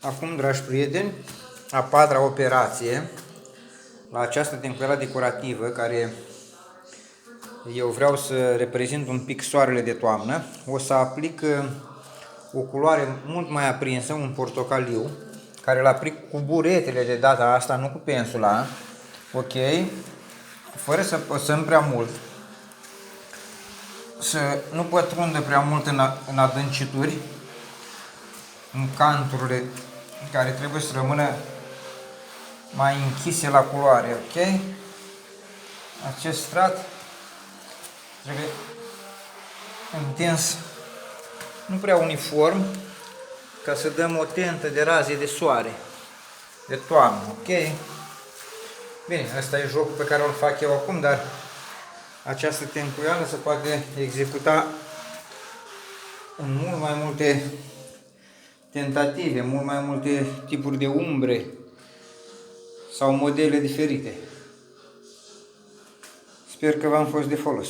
Acum, dragi prieteni, a patra operație la această tencuială decorativă, care eu vreau să reprezint un pic soarele de toamnă, o să aplic o culoare mult mai aprinsă, un portocaliu, care îl aplic cu buretele de data asta, nu cu pensula, ok? Fără să păsăm prea mult, să nu pătrundă prea mult în adâncituri, în canturile care trebuie să rămână mai închise la culoare, ok? Acest strat trebuie întins nu prea uniform, ca să dăm o tentă de raze de soare, de toamnă, ok? Bine, ăsta e jocul pe care îl fac eu acum, dar această tencuială se poate executa în mult mai multe tentative, mult mai multe tipuri de umbre sau modele diferite. Sper că v-am fost de folos.